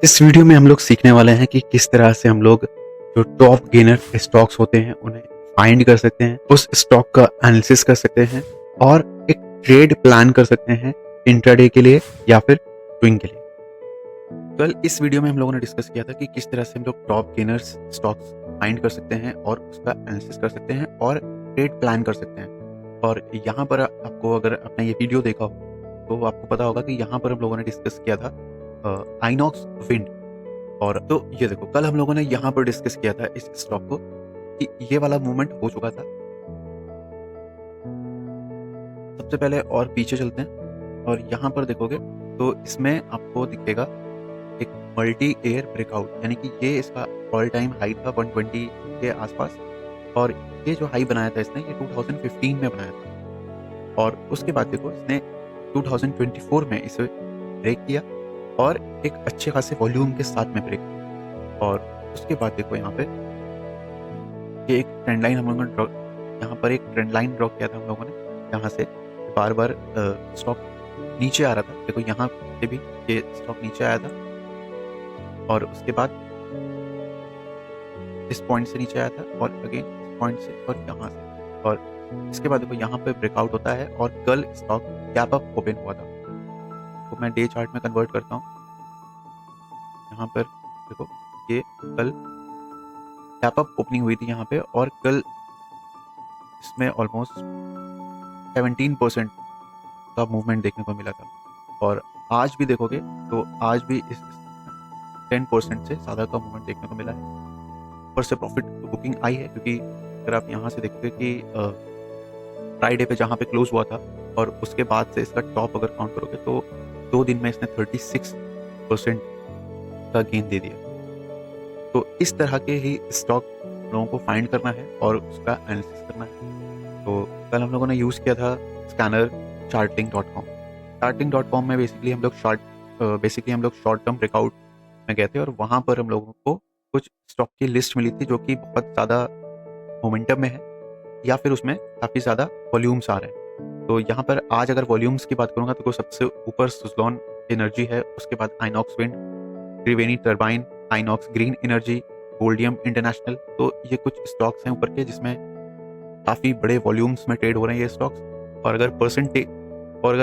इस वीडियो में हम लोग सीखने वाले हैं कि किस तरह से हम लोग जो टॉप गेनर स्टॉक्स होते हैं उन्हें फाइंड कर सकते हैं, उस स्टॉक का एनालिसिस कर सकते हैं और एक ट्रेड प्लान कर सकते हैं इंट्राडे के लिए या फिर स्विंग के लिए। कल इस वीडियो में हम लोगों ने डिस्कस किया था कि किस तरह से हम लोग टॉप गेनर्स स्टॉक्स फाइंड कर सकते हैं और उसका एनालिसिस कर सकते हैं और ट्रेड प्लान कर सकते हैं। और यहाँ पर आपको अगर आपने ये वीडियो देखा हो तो आपको पता होगा कि यहाँ पर हम लोगों ने डिस्कस किया था आइनॉक्स विंड। और तो ये देखो, कल हम लोगों ने यहाँ पर डिस्कस किया था इस स्टॉक को कि ये वाला मूवमेंट हो चुका था। सबसे पहले और पीछे चलते हैं और यहाँ पर देखोगे तो इसमें आपको दिखेगा एक मल्टी एयर ब्रेकआउट, यानी कि ये इसका ऑल टाइम हाई था 120 के आसपास। और ये जो हाई बनाया था इसने, ये 2015 में बनाया था। और उसके बाद देखो इसने 2024 में इसे ब्रेक किया और एक अच्छे खासे वॉल्यूम के साथ में ब्रेक किया। और उसके बाद देखो यहाँ पे ये एक ट्रेंड लाइन हम लोगों ने ड्रॉ, यहाँ पर एक ट्रेंड लाइन ड्रॉ किया था हम लोगों ने, यहाँ से बार बार स्टॉक नीचे आ रहा था। देखो यहाँ से भी ये स्टॉक नीचे आया था और उसके बाद इस पॉइंट से नीचे आया था और अगेन इस पॉइंट से और यहाँ से। और इसके बाद देखो यहाँ पे ब्रेकआउट होता है और कल स्टॉक गैप अप ओपन हुआ था। तो मैं डे चार्ट में कन्वर्ट करता हूँ। यहाँ पर देखो ये कल गैप अप ओपनिंग हुई थी यहाँ पे और कल इसमें ऑलमोस्ट 17% का मूवमेंट देखने को मिला था। और आज भी देखोगे तो आज भी इस 10% से ज़्यादा का मूवमेंट देखने को मिला है। ऊपर से प्रॉफिट बुकिंग आई है, क्योंकि अगर आप यहाँ से देखोगे कि फ्राइडे पे जहाँ पे क्लोज हुआ था और उसके बाद से इसका टॉप अगर काउंट करोगे तो 2 दिन में इसने 36% का गेन दे दिया। तो इस तरह के ही स्टॉक लोगों को फाइंड करना है और उसका एनालिसिस करना है। तो कल हम लोगों ने यूज़ किया था स्कैनर chartling.com। chartling.com में बेसिकली हम लोग शॉर्ट टर्म ब्रेकआउट में गए थे और वहाँ पर हम लोगों को कुछ स्टॉक की लिस्ट मिली थी जो कि बहुत ज़्यादा मोमेंटम में है या फिर उसमें काफ़ी ज़्यादा वॉल्यूम्स आ रहे हैं। तो यहाँ पर आज अगर वॉल्यूम्स की बात करूँगा तो सबसे ऊपर सुज़लॉन एनर्जी है, उसके बाद Inox Wind, Triveni turbine, Inox Green Energy, Goldium International. तो ये कुछ स्टॉक्स हैं ऊपर के जिसमें काफ़ी बड़े वॉल्यूम्स में ट्रेड हो रहे हैं ये स्टॉक्स। और अगर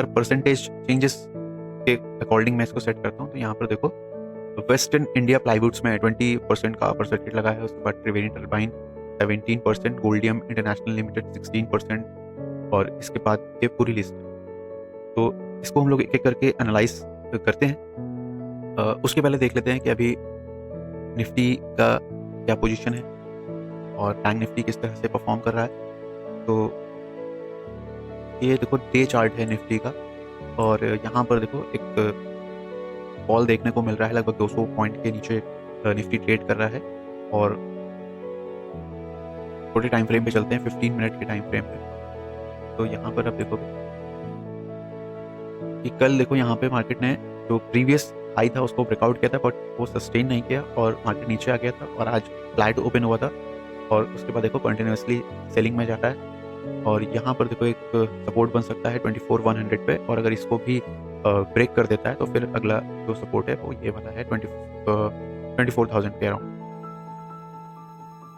परसेंटेज चेंजेस के अकॉर्डिंग मैं इसको सेट करता हूँ तो यहाँ पर देखो वेस्टर्न इंडिया प्लाईवुड्स में 20% का परसेंटेज लगा है। उसके बाद त्रिवेणी टर्बाइन 17%, गोल्डियम इंटरनेशनल लिमिटेड 16%। और इसके बाद ये पूरी लिस्ट है। तो इसको हम लोग एक एक करके एनालाइज करते हैं। उसके पहले देख लेते हैं कि अभी निफ्टी का क्या पोजीशन है और बैंक निफ्टी किस तरह से परफॉर्म कर रहा है। तो ये देखो डे चार्ट है निफ्टी का और यहाँ पर देखो एक फॉल देखने को मिल रहा है, लगभग 200 पॉइंट के नीचे निफ्टी ट्रेड कर रहा है। और छोटे टाइम फ्रेम पे चलते हैं, 15 मिनट के टाइम फ्रेम पे। तो यहाँ पर आप देखोगे कि कल देखो यहाँ पे मार्केट ने जो प्रीवियस हाई था उसको ब्रेकआउट किया था बट वो सस्टेन नहीं किया और मार्केट नीचे आ गया था और आज फ्लैट ओपन हुआ था। और उसके बाद देखो कंटिन्यूसली सेलिंग में जाता है और यहाँ पर देखो एक सपोर्ट बन सकता है 24,100 पे। और अगर इसको भी ब्रेक कर देता है तो फिर अगला जो सपोर्ट है वो ये वाला है 24,000 के अराउंड।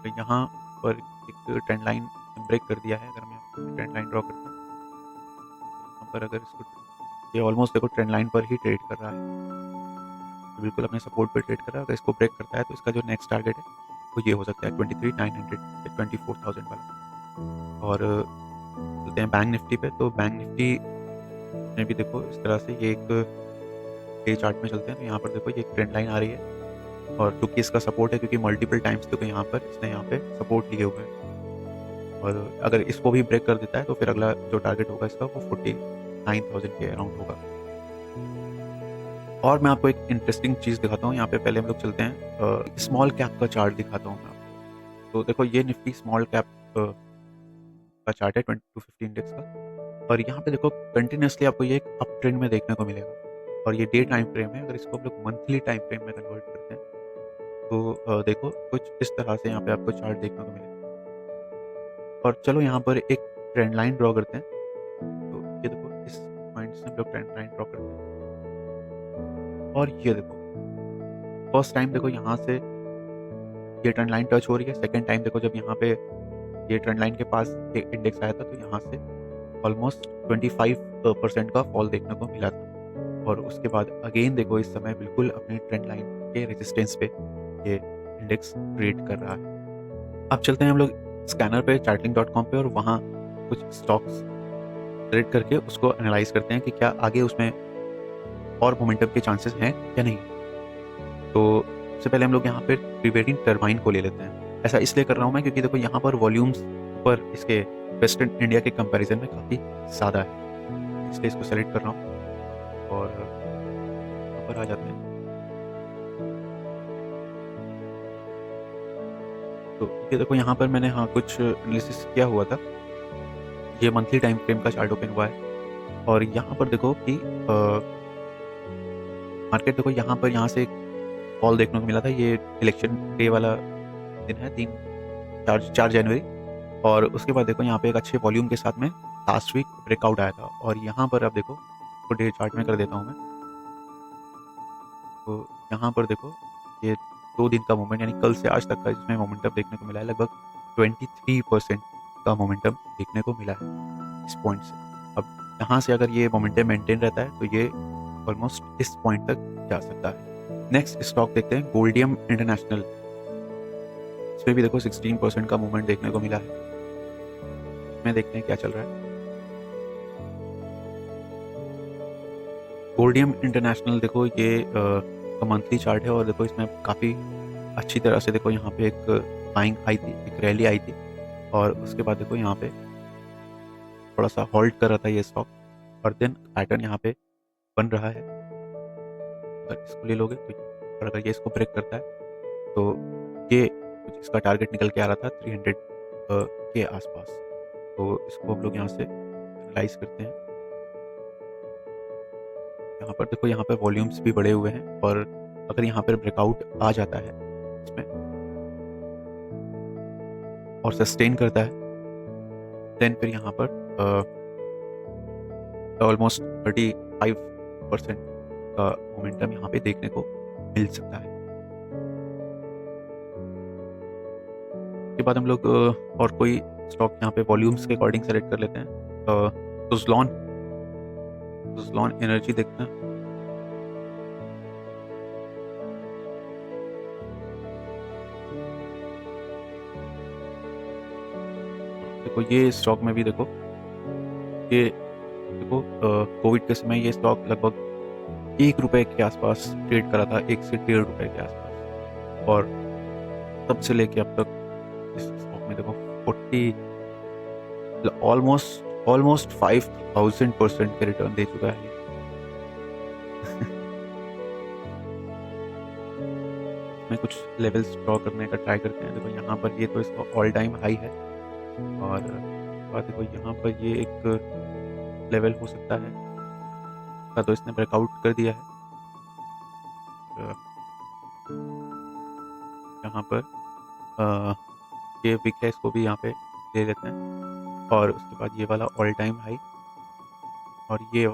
तो यहाँ पर एक ट्रेंड लाइन ब्रेक कर दिया है। अगर मैं ट्रेंड लाइन ड्रॉ करता हूँ यहाँ पर, अगर इसको ये ऑलमोस्ट देखो ट्रेंड लाइन पर ही ट्रेड कर रहा है, तो बिल्कुल अपने सपोर्ट पर ट्रेड कर रहा है। अगर इसको ब्रेक करता है तो इसका जो नेक्स्ट टारगेट है वो ये हो सकता है 23,900 से 24,000 वाला। और चलते हैं बैंक निफ्टी पे। तो बैंक निफ्टी में भी देखो इस तरह से ये एक डे चार्ट में चलते हैं तो यहाँ पर देखो ये एक ट्रेंड लाइन आ रही है और चूंकि इसका सपोर्ट है, क्योंकि मल्टीपल टाइम्स देखो यहाँ पर इसने यहाँ पे सपोर्ट लिए हुए हैं। और अगर इसको भी ब्रेक कर देता है तो फिर अगला जो टारगेट होगा इसका वो 49,000 के अराउंड होगा। और मैं आपको एक इंटरेस्टिंग चीज़ दिखाता हूँ। यहाँ पे पहले हम लोग चलते हैं स्मॉल कैप का चार्ट दिखाता हूँ मैं आपको। तो देखो ये निफ्टी स्मॉल कैप का चार्ट है 2250 इंडेक्स का। और यहाँ पे देखो कंटिन्यूसली आपको ये एक अप ट्रेंड में देखने को मिलेगा और ये डे टाइम फ्रेम है। अगर इसको हम लोग मंथली टाइम फ्रेम में कन्वर्ट करते हैं तो देखो कुछ इस तरह से यहाँ पे आपको चार्ट देखने को मिलेगा। और चलो यहाँ पर एक ट्रेंड लाइन ड्रॉ करते हैं। तो ये देखो इस पॉइंट से हम लोग ट्रेंड लाइन ड्रॉ करते हैं और ये देखो फर्स्ट टाइम देखो यहाँ से ये ट्रेंड लाइन टच हो रही है, सेकेंड टाइम देखो जब यहाँ पे ये ट्रेंड लाइन के पास इंडेक्स आया था तो यहाँ से ऑलमोस्ट 25% का फॉल देखने को मिला था, और उसके बाद अगेन देखो इस समय बिल्कुल अपने ट्रेंड लाइन के रेजिस्टेंस पे ये इंडेक्स ट्रेड कर रहा है। अब चलते हैं हम लोग स्कैनर पे chartling.com पे और वहाँ कुछ स्टॉक्स सेलेक्ट करके उसको एनालाइज करते हैं कि क्या आगे उसमें और मोमेंटम के चांसेस हैं या नहीं। तो सबसे पहले हम लोग यहाँ पे प्रिवेडिंग टर्बाइन को ले लेते हैं। ऐसा इसलिए कर रहा हूँ मैं क्योंकि देखो यहाँ पर वॉल्यूम्स पर इसके वेस्टर्न इंडिया के कंपैरिजन में काफ़ी ज़्यादा है, इसलिए इसको सेलेक्ट कर रहा हूँ और यहाँ पर आ जाते हैं। तो ये देखो यहाँ पर मैंने कुछ एनालिसिस किया हुआ था। ये मंथली टाइम फ्रेम का चार्ट ओपन हुआ है और यहाँ पर देखो कि मार्केट देखो यहाँ से फॉल देखने को मिला था। ये इलेक्शन डे वाला दिन है, 4 जनवरी, और उसके बाद देखो यहाँ पे एक अच्छे वॉल्यूम के साथ में लास्ट वीक ब्रेकआउट आया था। और यहाँ पर अब देखो तो डे चार्ट में कर देता हूँ मैं, तो यहाँ पर देखो ये 2 दिन का मोमेंट यानी कल से आज तक का इसमें मोमेंटम देखने को मिला है। लगभग 23% का मोमेंटम देखने को मिला है इस पॉइंट से। अब यहाँ से अगर ये मोमेंटम मेंटेन रहता है तो ये ऑलमोस्ट इस पॉइंट तक जा सकता है। नेक्स्ट स्टॉक देखते हैं गोल्डियम इंटरनेशनल। इसमें भी देखो 16% का मूवमेंट देखने को मिला है। इसमें देखते हैं क्या चल रहा है। गोल्डियम इंटरनेशनल देखो ये मंथली चार्ट है और देखो इसमें काफ़ी अच्छी तरह से देखो यहाँ पे एक बाइंग आई थी, एक रैली आई थी, और उसके बाद देखो यहाँ पे थोड़ा सा होल्ड कर रहा था ये स्टॉक, और देन पैटर्न यहाँ पे बन रहा है। अगर इसको ले लोगे तो, और अगर ये इसको ब्रेक करता है तो ये कुछ इसका टारगेट निकल के आ रहा था 300 के आसपास। तो इसको हम लोग यहाँ से एनालाइज करते हैं। यहाँ पर देखो यहाँ पर वॉल्यूम्स भी बढ़े हुए हैं, और अगर यहाँ पर ब्रेकआउट आ जाता है इसमें और सस्टेन करता है, देन फिर यहाँ पर ऑलमोस्ट 35% का मोमेंटम यहाँ पे देखने को मिल सकता है। उसके बाद हम लोग और कोई स्टॉक यहाँ पे वॉल्यूम्स के अकॉर्डिंग सेलेक्ट कर लेते हैं। सुज़लॉन एनर्जी देखते हैं। देखो ये स्टॉक में भी देखो कोविड के समय ये स्टॉक लगभग ₹1 के आसपास ट्रेड करा था, 1 से ₹1.5 के आसपास, और तब से लेके अब तक इस स्टॉक में देखो 40 ऑलमोस्ट 5000% के रिटर्न दे चुका है। मैं कुछ लेवल्स ड्रॉ करने का ट्राई करते हैं। देखो यहाँ पर ये तो इसका ऑल टाइम हाई है, और बाद देखो यहाँ पर ये एक लेवल हो सकता है का, तो इसने ब्रेकआउट कर दिया है। यहाँ पर ये विक है, इसको भी यहाँ पे दे देते हैं, और उसके बाद ये वाला ऑल टाइम हाई, और ये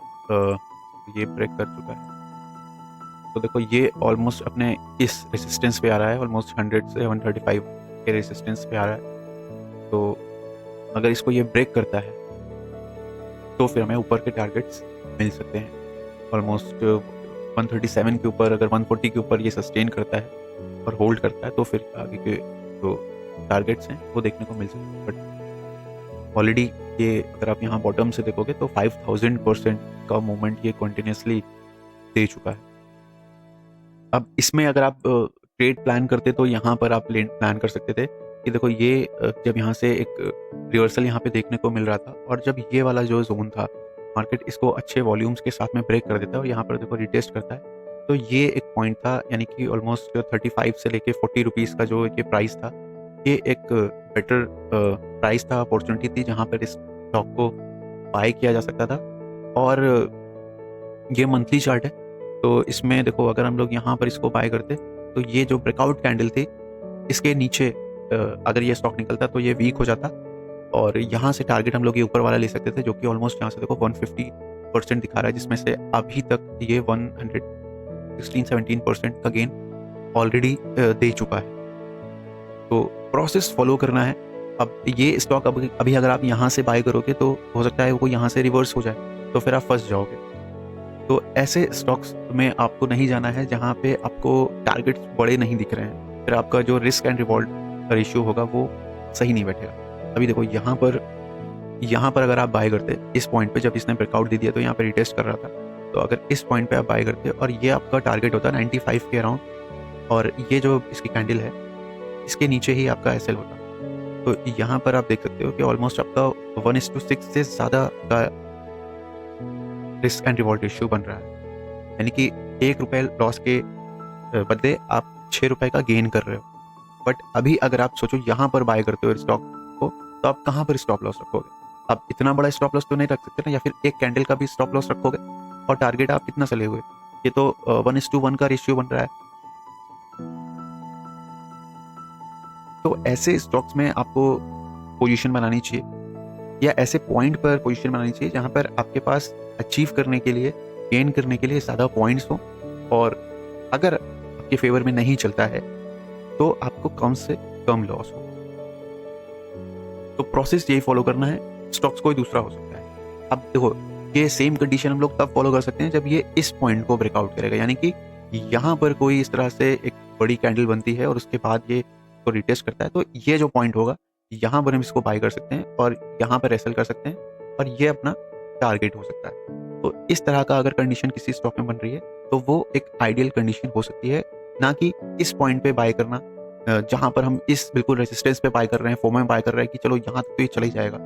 ब्रेक कर चुका है। तो देखो ये ऑलमोस्ट अपने इस रेसिस्टेंस पे आ रहा है, ऑलमोस्ट 100 से 135 के रेसिस्टेंस पे आ रहा है। तो अगर इसको ये ब्रेक करता है तो फिर हमें ऊपर के टारगेट्स मिल सकते हैं। ऑलमोस्ट 137 के ऊपर, अगर 140 के ऊपर ये सस्टेन करता है और होल्ड करता है तो फिर आगे के जो टारगेट्स हैं वो देखने को मिल सकते हैं। बट ऑलरेडी ये अगर आप यहाँ बॉटम से देखोगे तो 5000% का मूवमेंट ये कंटिन्यूसली दे चुका है। अब इसमें अगर आप ट्रेड प्लान करते तो यहाँ पर आप प्लान कर सकते थे कि देखो ये जब यहाँ से एक रिवर्सल यहाँ पे देखने को मिल रहा था, और जब ये वाला जो जोन था मार्केट इसको अच्छे वॉल्यूम्स के साथ में ब्रेक कर देता है और यहाँ पर देखो रिटेस्ट करता है, तो ये एक पॉइंट था, यानी कि ऑलमोस्ट 35 से लेके 40 रुपीज़ का जो ये प्राइस था, ये एक बेटर प्राइस था, अपॉर्चुनिटी थी जहाँ पर इस स्टॉक को बाय किया जा सकता था। और ये मंथली चार्ट है, तो इसमें देखो अगर हम लोग यहाँ पर इसको बाय करते तो ये जो ब्रेकआउट कैंडल थी इसके नीचे अगर ये स्टॉक निकलता तो ये वीक हो जाता, और यहाँ से टारगेट हम लोग ये ऊपर वाला ले सकते थे, जो कि ऑलमोस्ट यहाँ से देखो 150% दिखा रहा है, जिसमें से अभी तक ये 116-17% का गेन ऑलरेडी दे चुका है। तो प्रोसेस फॉलो करना है। अब ये स्टॉक अभी अगर आप यहाँ से बाय करोगे तो हो सकता है वो यहाँ से रिवर्स हो जाए, तो फिर आप फंस जाओगे। तो ऐसे स्टॉक्स में आपको नहीं जाना है जहाँ पे आपको टारगेट्स बड़े नहीं दिख रहे हैं, फिर आपका जो रिस्क एंड रिवॉर्ड रेशियो होगा वो सही नहीं बैठेगा। अभी देखो यहाँ पर अगर आप बाय करते इस पॉइंट पे, जब इसने ब्रेकआउट दे दिया तो यहाँ पे रिटेस्ट कर रहा था, तो अगर इस पॉइंट पे आप बाय करते और ये आपका टारगेट होता 95 के अराउंड, और ये जो इसकी कैंडल है इसके नीचे ही आपका एसएल होता, तो यहाँ पर आप देख सकते हो कि ऑलमोस्ट आपका 1:6 से ज़्यादा का रिस्क एंड रिवॉर्ड रेशियो बन रहा है। यानी कि ₹1 लॉस के बदले आप ₹6 का गेन कर रहे हो। बट अभी अगर आप सोचो यहाँ पर बाय करते हो स्टॉक को, तो आप कहाँ पर स्टॉप लॉस रखोगे? आप इतना बड़ा स्टॉप लॉस तो नहीं रख सकते ना, या फिर एक कैंडल का भी स्टॉप लॉस रखोगे, और टारगेट आप कितना चले हुए? ये तो 1:1 का रेशियो बन रहा है। तो ऐसे स्टॉक्स में आपको पोजीशन बनानी चाहिए, या ऐसे पॉइंट पर पोजीशन बनानी चाहिए जहाँ पर आपके पास अचीव करने के लिए, गेन करने के लिए ज़्यादा पॉइंट्स हो, और अगर आपके फेवर में नहीं चलता है तो आपको कम से कम लॉस हो। तो प्रोसेस यही फॉलो करना है। स्टॉक्स कोई दूसरा हो सकता है। अब देखो, ये सेम कंडीशन हम लोग तब फॉलो कर सकते हैं जब ये इस पॉइंट को ब्रेकआउट करेगा, यानी कि यहाँ पर कोई इस तरह से एक बड़ी कैंडल बनती है और उसके बाद ये को रिटेस्ट करता है, तो ये जो पॉइंट होगा यहाँ पर हम इसको बाय कर सकते हैं और यहाँ पर एसएल कर सकते हैं, और ये अपना टारगेट हो सकता है। तो इस तरह का अगर कंडीशन किसी स्टॉक में बन रही है तो वो एक आइडियल कंडीशन हो सकती है, ना कि इस पॉइंट पे बाय करना जहां पर हम इस बिल्कुल रेजिस्टेंस पे बाय कर रहे हैं, फोमो में बाय कर रहे हैं कि चलो यहाँ तक तो ये चला ही जाएगा।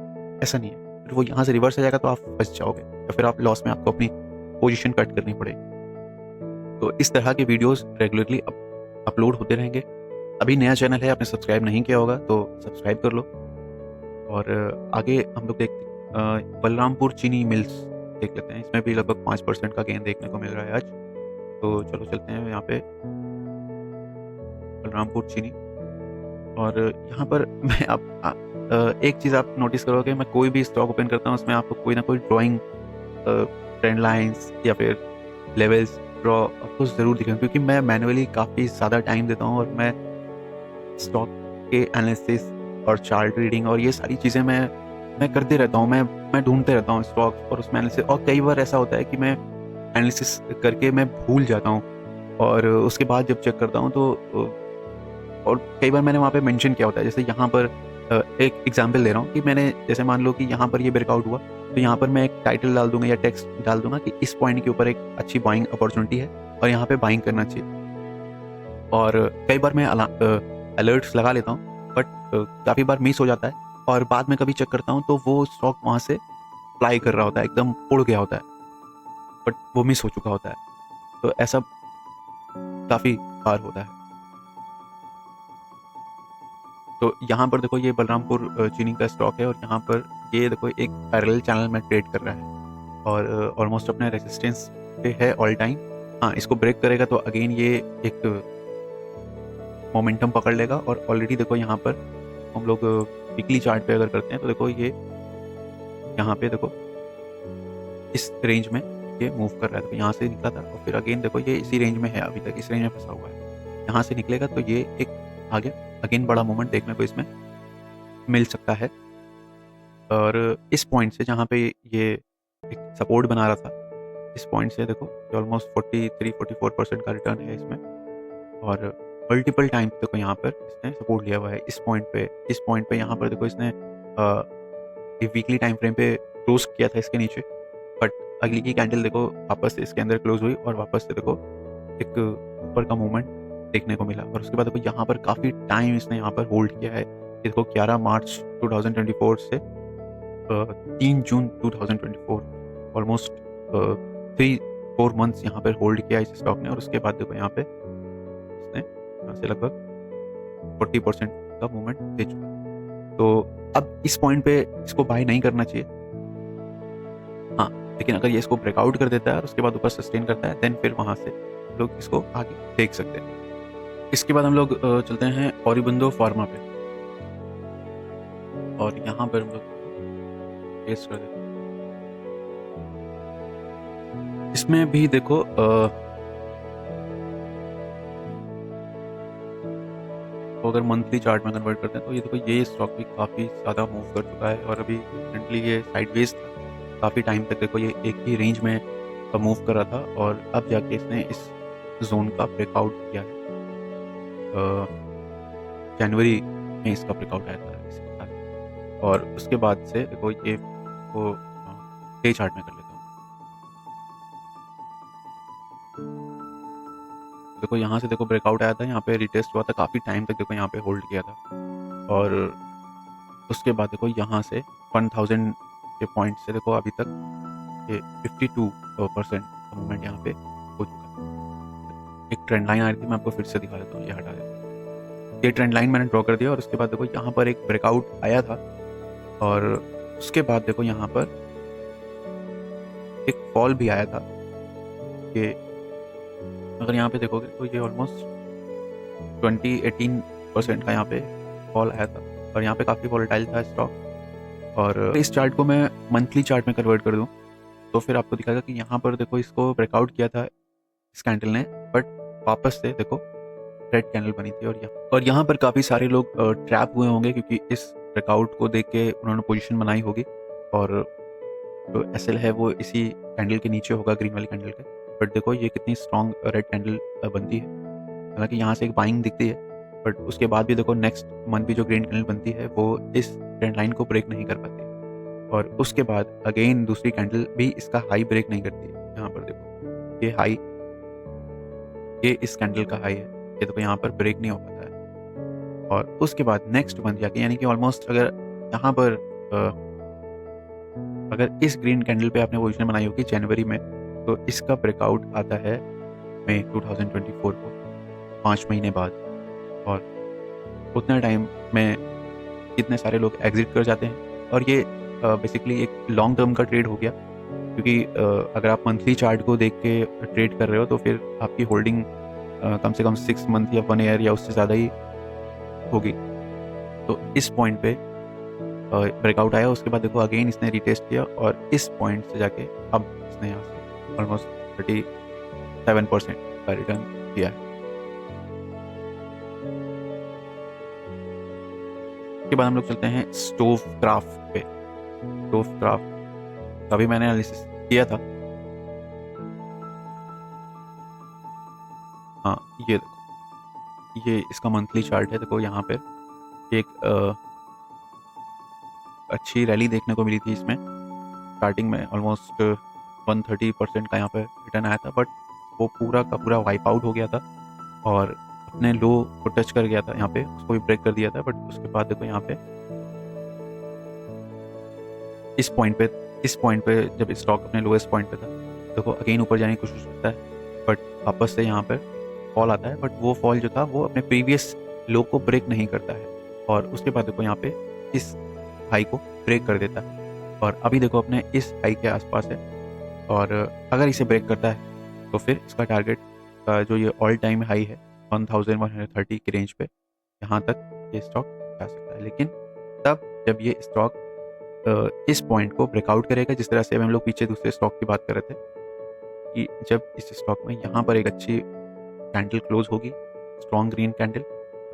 ऐसा नहीं है, फिर वो यहाँ से रिवर्स आ जाएगा तो आप फंस जाओगे, या फिर आप लॉस में आपको अपनी पोजीशन कट करनी पड़ेगी। तो इस तरह के वीडियोस रेगुलरली अपलोड होते रहेंगे। अभी नया चैनल है, आपने सब्सक्राइब नहीं किया होगा तो सब्सक्राइब कर लो। और आगे हम लोग देखते बलरामपुर चीनी मिल्स देख लेते हैं। इसमें भी लगभग 5% का गेन देखने को मिल रहा है आज। तो चलो चलते हैं यहाँ पे बलरामपुर चीनी। और यहाँ पर मैं एक चीज़ आप नोटिस करोगे, मैं कोई भी स्टॉक ओपन करता हूँ उसमें आपको कोई ना कोई ड्राइंग, ट्रेंड लाइंस या फिर लेवल्स ड्रॉ आपको ज़रूर दिखेंगे, क्योंकि मैं मैनुअली काफ़ी ज़्यादा टाइम देता हूँ और मैं स्टॉक के एनालिसिस और चार्ट रीडिंग और ये सारी चीज़ें मैं करते रहता हूँ। मैं ढूंढते रहता हूँ स्टॉक्स और उसमें एनालिसिस, और कई बार ऐसा होता है कि मैं एनालिसिस करके मैं भूल जाता हूँ, और उसके बाद जब चेक करता हूँ तो और कई बार मैंने वहाँ पे मेंशन किया होता है। जैसे यहाँ पर एक एग्जांपल दे रहा हूँ कि मैंने, जैसे मान लो कि यहाँ पर ये ब्रेकआउट हुआ, तो यहाँ पर मैं एक टाइटल डाल दूंगा या टेक्स्ट डाल दूंगा कि इस पॉइंट के ऊपर एक अच्छी बाइंग अपॉर्चुनिटी है और यहाँ पे बाइंग करना चाहिए। और कई बार मैं अलर्ट्स लगा लेता हूँ, बट काफ़ी बार मिस हो जाता है, और बाद में कभी चेक करता हूँ तो वो स्टॉक वहाँ से फ्लाई कर रहा होता है, एकदम उड़ गया होता है, बट वो मिस हो चुका होता है। तो ऐसा काफ़ी बार होता है। तो यहाँ पर देखो, ये बलरामपुर चीनी का स्टॉक है, और यहाँ पर ये देखो एक पैरेलल चैनल में ट्रेड कर रहा है और ऑलमोस्ट अपने रेजिस्टेंस पे है ऑल टाइम। हाँ, इसको ब्रेक करेगा तो अगेन ये एक मोमेंटम पकड़ लेगा, और ऑलरेडी देखो यहाँ पर हम लोग वीकली चार्ट पे अगर करते हैं तो देखो ये यहाँ पे देखो इस रेंज में ये मूव कर रहा है। तो यहाँ से निकला था और फिर अगेन देखो ये इसी रेंज में है, अभी तक इस रेंज में फंसा हुआ है। यहाँ से निकलेगा तो ये एक आगे अगेन बड़ा मूवमेंट देखने को इसमें मिल सकता है। और इस पॉइंट से जहाँ पे ये एक सपोर्ट बना रहा था, इस पॉइंट से देखो ऑलमोस्ट 43-44% का रिटर्न है इसमें, और मल्टीपल टाइम देखो यहाँ पर इसने सपोर्ट लिया हुआ है इस पॉइंट पे यहाँ पर देखो इसने वीकली टाइम फ्रेम पे क्लोज किया था इसके नीचे, बट अगली की कैंडल देखो वापस से इसके अंदर क्लोज हुई और वापस से देखो एक ऊपर का मूवमेंट देखने को मिला। और उसके बाद देखो यहाँ पर काफ़ी टाइम इसने यहाँ पर होल्ड किया है। ये देखो 11 मार्च 2024 से 3 जून 2024, ऑलमोस्ट 3-4 मंथ्स यहाँ पर होल्ड किया इस स्टॉक ने। और उसके बाद देखो यहाँ पे इसने यहाँ से लगभग 40% का मूवमेंट दे चुका है। तो अब इस पॉइंट पे इसको बाय नहीं करना चाहिए। हाँ, लेकिन अगर ये इसको ब्रेकआउट कर देता है और उसके बाद ऊपर सस्टेन करता है, देन फिर वहाँ से लोग इसको आगे देख सकते हैं। इसके बाद हम लोग चलते हैं ऑरिबंदो फार्मा पे, और यहाँ पर हम लोग टेस्ट कर देते हैं। इसमें भी देखो इसको अगर मंथली चार्ट में कन्वर्ट करते हैं तो ये देखो ये स्टॉक भी काफ़ी ज़्यादा मूव कर चुका है और अभी रिसेंटली ये साइडवेज था, काफ़ी टाइम तक देखो ये एक ही रेंज में मूव कर रहा था और अब जाके इसने इस जोन का ब्रेकआउट किया है। जनवरी में इसका ब्रेकआउट आया था इसके साथ और उसके बाद से देखो ये वो डे चार्ट में कर लेता हूँ। देखो यहाँ से देखो ब्रेकआउट आया था, यहाँ पे रिटेस्ट हुआ था, काफ़ी टाइम तक देखो यहाँ पे होल्ड किया था और उसके बाद देखो यहाँ से 1000 के पॉइंट से देखो अभी तक ये 52% का मूवमेंट यहाँ पे हो चुका है। एक ट्रेंड लाइन आ रही थी, मैं आपको फिर से दिखा देता हूँ, ये हटा देता हूँ। ये ट्रेंड लाइन मैंने ड्रॉ कर दिया और उसके बाद देखो यहाँ पर एक ब्रेकआउट आया था और उसके बाद देखो यहाँ पर एक फॉल भी आया था। ये अगर यहाँ पे देखोगे तो ये ऑलमोस्ट 18% का यहाँ पे फॉल आया था और यहाँ पे काफ़ी वॉलेटाइल था स्टॉक। और इस चार्ट को मैं मंथली चार्ट में कन्वर्ट कर दूँ तो फिर आपको दिखाएगा कि यहाँ पर देखो इसको ब्रेकआउट किया था इस कैंडल ने, बट वापस से देखो रेड कैंडल बनी थी और यहाँ पर काफ़ी सारे लोग ट्रैप हुए होंगे क्योंकि इस ब्रेकआउट को देख के उन्होंने पोजीशन बनाई होगी और जो एसएल है वो इसी कैंडल के नीचे होगा, ग्रीन वाली कैंडल के। बट देखो ये कितनी स्ट्रॉन्ग रेड कैंडल बनती है, हालांकि यहाँ से एक बाइंग दिखती है बट उसके बाद भी देखो नेक्स्ट मंथ भी जो ग्रीन कैंडल बनती है वो इस ट्रेंड लाइन को ब्रेक नहीं कर पाती और उसके बाद अगेन दूसरी कैंडल भी इसका हाई ब्रेक नहीं करती है। यहाँ पर देखो ये हाई, ये इस कैंडल का हाई है, ये देखो यहाँ पर ब्रेक नहीं हो पाता है और उसके बाद नेक्स्ट मंथ जाके यानी कि ऑलमोस्ट अगर यहाँ पर अगर इस ग्रीन कैंडल पे आपने पोजीशन बनाई होगी जनवरी में तो इसका ब्रेकआउट आता है मई 2024 को, 5 महीने बाद। और उतने टाइम में कितने सारे लोग एग्जिट कर जाते हैं और ये बेसिकली एक लॉन्ग टर्म का ट्रेड हो गया क्योंकि अगर आप मंथली चार्ट को देख के ट्रेड कर रहे हो तो फिर आपकी होल्डिंग कम से कम 6 मंथ या 1 ईयर या उससे ज़्यादा ही होगी। तो इस पॉइंट पे ब्रेकआउट आया, उसके बाद देखो अगेन इसने रिटेस्ट किया और इस पॉइंट से जाके अब इसने यहाँ से ऑलमोस्ट 37% का रिटर्न किया है। उसके बाद हम लोग चलते हैं स्टोव क्राफ्ट पे। स्टोव क्राफ्ट का भी मैंने एनालिसिस किया था। हाँ ये देखो ये इसका मंथली चार्ट है, देखो यहाँ पे एक अच्छी रैली देखने को मिली थी इसमें। स्टार्टिंग में ऑलमोस्ट 130% का यहाँ पे रिटर्न आया था बट वो पूरा का पूरा वाइप आउट हो गया था और अपने लो को टच कर गया था, यहाँ पे उसको भी ब्रेक कर दिया था। बट उसके बाद देखो यहाँ पे इस पॉइंट पे जब स्टॉक अपने लोएस्ट पॉइंट पे था देखो अगेन ऊपर जाने की कोशिश करता है बट वापस से यहाँ पे फॉल आता है, बट वो फॉल जो था वो अपने प्रीवियस लो को ब्रेक नहीं करता है और उसके बाद देखो यहाँ पे इस हाई को ब्रेक कर देता है और अभी देखो अपने इस हाई के आसपास है और अगर इसे ब्रेक करता है तो फिर इसका टारगेट का जो ये ऑल टाइम हाई है 1130 की रेंज पे यहाँ तक ये स्टॉक जा सकता है। लेकिन तब जब ये स्टॉक इस पॉइंट को ब्रेकआउट करेगा, जिस तरह से हम लोग पीछे दूसरे स्टॉक की बात कर रहे थे कि जब इस स्टॉक में यहाँ पर एक अच्छी कैंडल क्लोज होगी, स्ट्रॉन्ग ग्रीन कैंडल,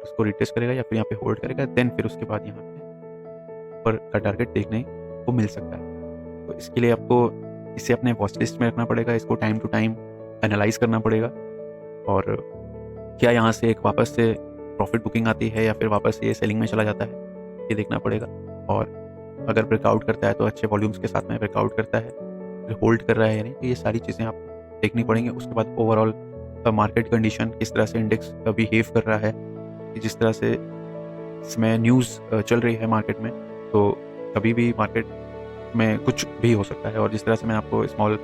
उसको रिटेस्ट करेगा या फिर यहाँ पे होल्ड करेगा, देन फिर उसके बाद यहाँ पे ऊपर का टारगेट देखने को मिल सकता है। तो इसके लिए आपको इसे अपने वॉच लिस्ट में रखना पड़ेगा, इसको टाइम टू टाइम एनालाइज करना पड़ेगा और क्या यहाँ से एक वापस से प्रॉफिट बुकिंग आती है या फिर वापस से ये सेलिंग में चला जाता है, ये देखना पड़ेगा। और अगर ब्रेकआउट करता है तो अच्छे वॉल्यूम्स के साथ में ब्रेकआउट करता है, फिर होल्ड कर रहा है या नहीं, तो ये सारी चीज़ें आप देखनी पड़ेंगी। उसके बाद ओवरऑल मार्केट कंडीशन, किस तरह से इंडेक्स बिहेव कर रहा है, कि जिस तरह से इसमें न्यूज़ चल रही है मार्केट में, तो कभी भी मार्केट में कुछ भी हो सकता है। और जिस तरह से मैंने आपको स्मॉल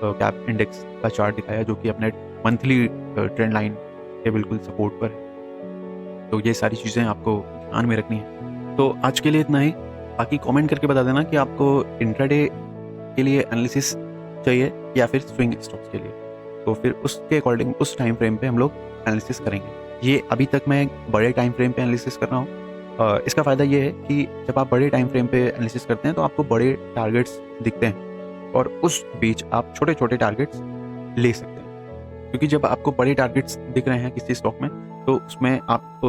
कैप इंडेक्स का चार्ट दिखाया जो कि अपने मंथली ट्रेंड लाइन के बिल्कुल सपोर्ट पर है, तो ये सारी चीज़ें आपको ध्यान में रखनी है। तो आज के लिए इतना ही, बाकी कमेंट करके बता देना कि आपको इंट्राडे के लिए एनालिसिस चाहिए या फिर स्विंग स्टॉक्स के लिए, तो फिर उसके अकॉर्डिंग उस टाइम फ्रेम पे हम लोग एनालिसिस करेंगे। ये अभी तक मैं बड़े टाइम फ्रेम पे एनालिसिस कर रहा हूँ। इसका फ़ायदा ये है कि जब आप बड़े टाइम फ्रेम पे एनालिसिस करते हैं तो आपको बड़े टारगेट्स दिखते हैं और उस बीच आप छोटे छोटे टारगेट्स ले सकते हैं, क्योंकि जब आपको बड़े टारगेट्स दिख रहे हैं किसी स्टॉक में तो उसमें आप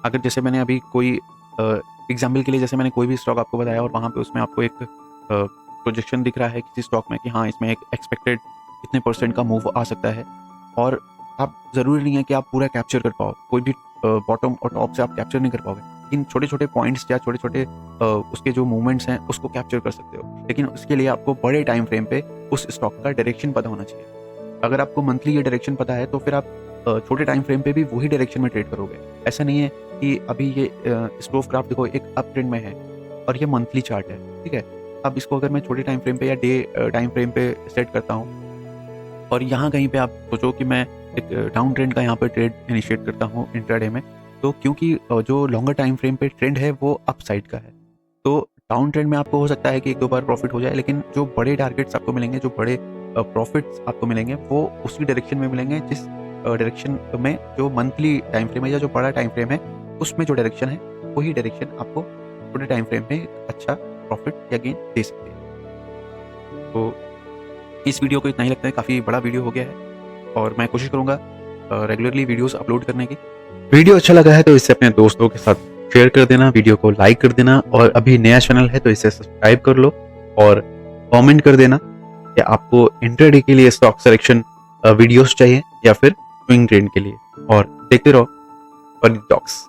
अगर जैसे मैंने अभी कोई एग्जाम्पल के लिए जैसे मैंने कोई भी स्टॉक आपको बताया और वहाँ पे उसमें आपको एक प्रोजेक्शन दिख रहा है किसी स्टॉक में कि हाँ इसमें एक एक्सपेक्टेड इतने % का मूव आ सकता है, और आप ज़रूरी नहीं है कि आप पूरा कैप्चर कर पाओ, कोई भी बॉटम और टॉप से आप कैप्चर नहीं कर पाओगे, लेकिन छोटे छोटे पॉइंट्स या छोटे छोटे उसके जो मूवमेंट्स हैं उसको कैप्चर कर सकते हो। लेकिन उसके लिए आपको बड़े टाइम फ्रेम पे उस स्टॉक का डायरेक्शन पता होना चाहिए। अगर आपको मंथली ये डायरेक्शन पता है तो फिर आप छोटे टाइम फ्रेम पे भी वही डायरेक्शन में ट्रेड करोगे। ऐसा नहीं है कि अभी ये स्टोव क्राफ्ट देखो एक अप ट्रेंड में है और ये मंथली चार्ट है, ठीक है। अब इसको अगर मैं छोटे टाइम फ्रेम पे या डे टाइम फ्रेम पे सेट करता हूँ और यहाँ कहीं पे आप सोचो कि मैं एक डाउन ट्रेंड का यहाँ पे ट्रेड इनिशिएट करता हूँ इंट्राडे में, तो क्योंकि जो लॉन्गर टाइम फ्रेम पे ट्रेंड है वो अप साइड का है, तो डाउन ट्रेंड में आपको हो सकता है कि 1-2 बार प्रॉफिट हो जाए, लेकिन जो बड़े टारगेट्स आपको मिलेंगे, जो बड़े प्रॉफिट्स आपको मिलेंगे वो उसी डायरेक्शन में मिलेंगे जिस डायरेक्शन में जो मंथली टाइम फ्रेम है या जो बड़ा टाइम फ्रेम है उसमें जो डायरेक्शन है वही डायरेक्शन आपको छोटे टाइम फ्रेम में अच्छा प्रॉफिट या गेन दे सकते हैं। तो इस वीडियो को इतना ही लगता है, काफ़ी बड़ा वीडियो हो गया है और मैं कोशिश करूँगा रेगुलरली वीडियोस अपलोड करने की। वीडियो अच्छा लगा है तो इसे अपने दोस्तों के साथ शेयर कर देना, वीडियो को लाइक कर देना, और अभी नया चैनल है तो इसे सब्सक्राइब कर लो और कमेंट कर देना कि आपको इंट्राडे के लिए स्टॉक सिलेक्शन वीडियोस चाहिए या फिर स्विंग ट्रेड के लिए, और देखते रहो फनी टॉक्स।